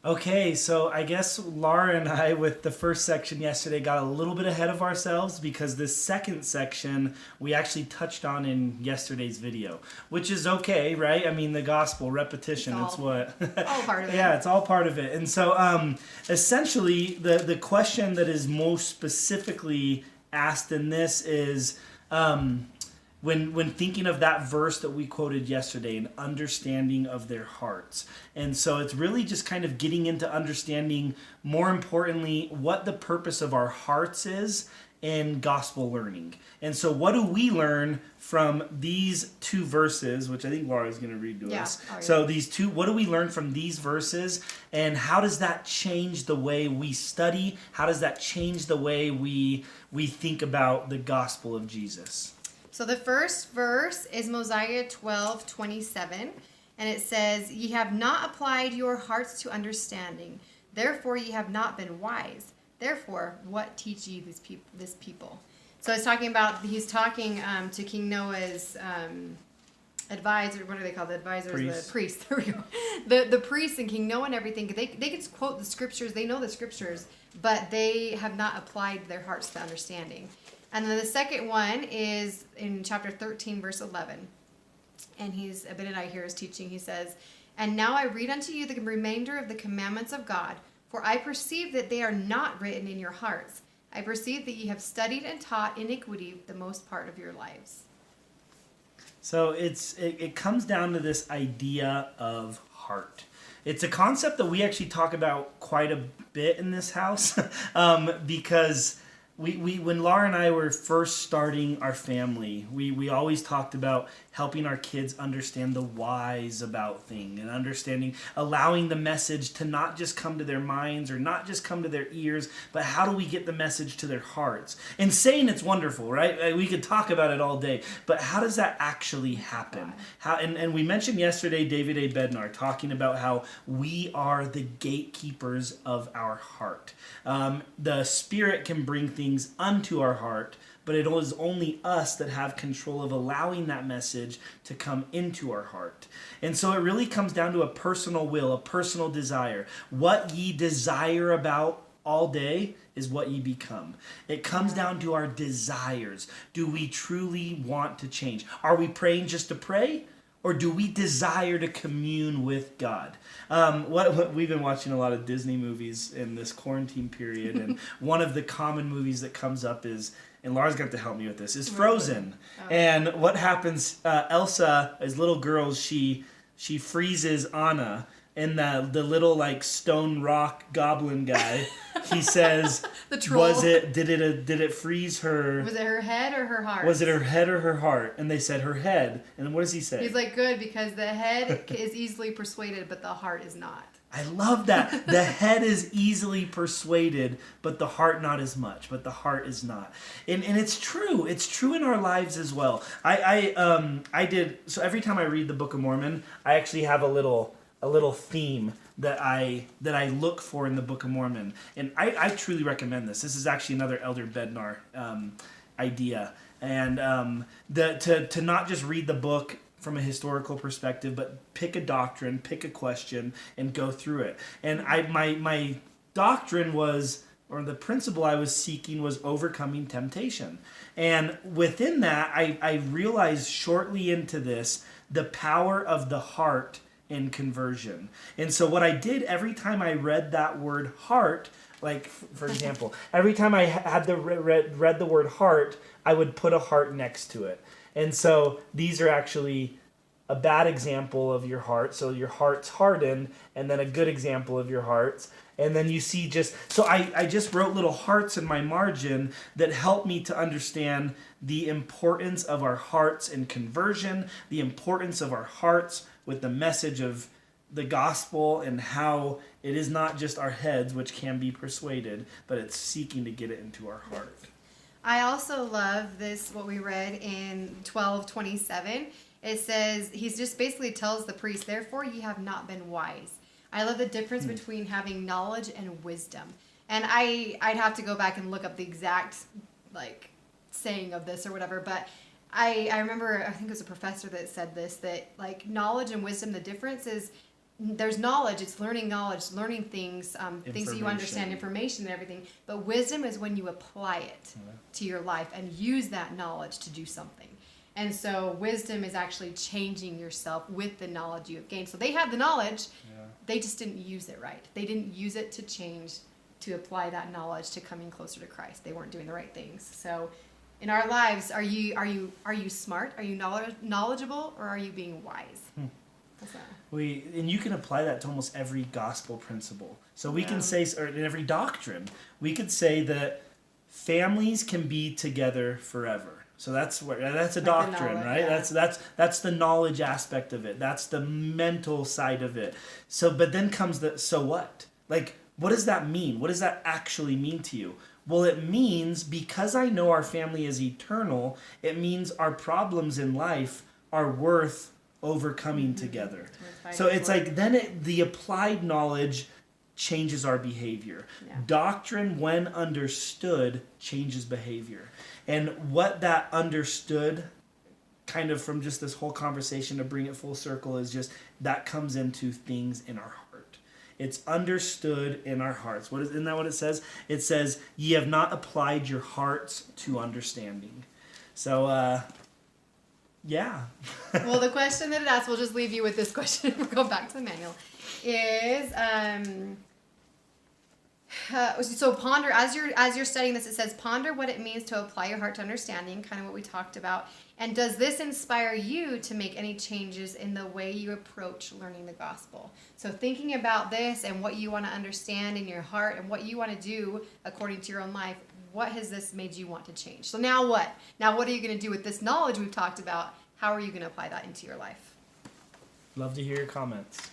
Okay, so I guess Laura and I, with the first section yesterday, got a little bit ahead of ourselves because this second section we actually touched on in yesterday's video, which is okay, right? I mean, the gospel, repetition, it's what. All part of it. Yeah, it's all part of it. And so essentially, the question that is most specifically asked in this is. When thinking of that verse that we quoted yesterday, an understanding of their hearts. And so it's really just kind of getting into understanding, more importantly, what the purpose of our hearts is in gospel learning. And so what do we learn from these two verses, which I think Laura's going to read to us. Oh, yeah. So these two, what do we learn from these verses, and how does that change the way we study? How does that change the way we think about the gospel of Jesus? So the first verse is Mosiah 12:27, and it says, "Ye have not applied your hearts to understanding, therefore ye have not been wise. Therefore, what teach ye this people?" So he's talking to King Noah's advisor. What are they called? The advisors, the priests. There we go. The priests and King Noah and everything. They can quote the scriptures. They know the scriptures, but they have not applied their hearts to understanding. And then the second one is in chapter 13, verse 11. And Abinadi here is teaching. He says, "And now I read unto you the remainder of the commandments of God, for I perceive that they are not written in your hearts. I perceive that ye have studied and taught iniquity the most part of your lives." So it comes down to this idea of heart. It's a concept that we actually talk about quite a bit in this house because we when Laura and I were first starting our family, we always talked about helping our kids understand the whys about things and understanding, allowing the message to not just come to their minds or not just come to their ears, but how do we get the message to their hearts? And saying it's wonderful, right? We could talk about it all day, but how does that actually happen? And we mentioned yesterday David A. Bednar talking about how we are the gatekeepers of our heart. The Spirit can bring things unto our heart, but it is only us that have control of allowing that message to come into our heart. And so it really comes down to a personal will, a personal desire. What ye desire about all day is what ye become. It comes down to our desires. Do we truly want to change? Are we praying just to pray? Or do we desire to commune with God? What we've been watching a lot of Disney movies in this quarantine period, and one of the common movies that comes up is, and Laura's got to help me with this, is Frozen. Oh. And what happens, Elsa, as little girls, she freezes Anna, and the little like stone rock goblin guy, he says, the troll. Did it freeze her? Was it her head or her heart? Was it her head or her heart? And they said her head. And then what does he say? He's like, good, because the head is easily persuaded, but the heart is not. I love that. The head is easily persuaded, but the heart not as much. But the heart is not. And it's true. It's true in our lives as well. I did, so every time I read the Book of Mormon, I actually have a little theme that I look for in the Book of Mormon. And I truly recommend this. This is actually another Elder Bednar idea. And to not just read the book from a historical perspective, but pick a doctrine, pick a question, and go through it. And my doctrine was, or the principle I was seeking was overcoming temptation. And within that, I realized shortly into this the power of the heart in conversion. And so what I did every time I read that word heart, like for example, every time I had read the word heart, I would put a heart next to it. And so these are actually a bad example of your heart. So your heart's hardened, and then a good example of your heart's. And then you see so I just wrote little hearts in my margin that help me to understand the importance of our hearts in conversion, the importance of our hearts with the message of the gospel, and how it is not just our heads which can be persuaded, but it's seeking to get it into our heart. I also love this, what we read in 12:27. It says, he just basically tells the priest, therefore ye have not been wise. I love the difference between having knowledge and wisdom. And I'd have to go back and look up the exact saying of this or whatever, but I remember, I think it was a professor that said this, that knowledge and wisdom, the difference is there's knowledge. It's learning knowledge, learning things, things that you understand, information and everything. But wisdom is when you apply it to your life and use that knowledge to do something. And so wisdom is actually changing yourself with the knowledge you have gained. So they had the knowledge, they just didn't use it right. They didn't use it to change, to apply that knowledge to coming closer to Christ. They weren't doing the right things. So in our lives, are you smart? Are you knowledgeable, or are you being wise? And you can apply that to almost every gospel principle. So we can say, or in every doctrine, we could say that families can be together forever. So that's a doctrine, right? Yeah. That's the knowledge aspect of it. That's the mental side of it. So, but then comes the so what? Like, what does that mean? What does that actually mean to you? Well, it means because I know our family is eternal, it means our problems in life are worth overcoming together. So it's like then the applied knowledge changes our behavior. Yeah. Doctrine, when understood, changes behavior. And what that understood, kind of from just this whole conversation to bring it full circle, is just that comes into things in our heart. It's understood in our hearts. Isn't that what it says? It says, "Ye have not applied your hearts to understanding." So, yeah. Well, the question that it asks, we'll just leave you with this question. We'll go back to the manual. Is so ponder as you're studying this. It says ponder what it means to apply your heart to understanding, kind of what we talked about. And does this inspire you to make any changes in the way you approach learning the gospel? So thinking about this and what you want to understand in your heart and what you want to do according to your own life. What has this made you want to change? So now what? Now what are you going to do with this knowledge we've talked about? How are you going to apply that into your life? Love to hear your comments.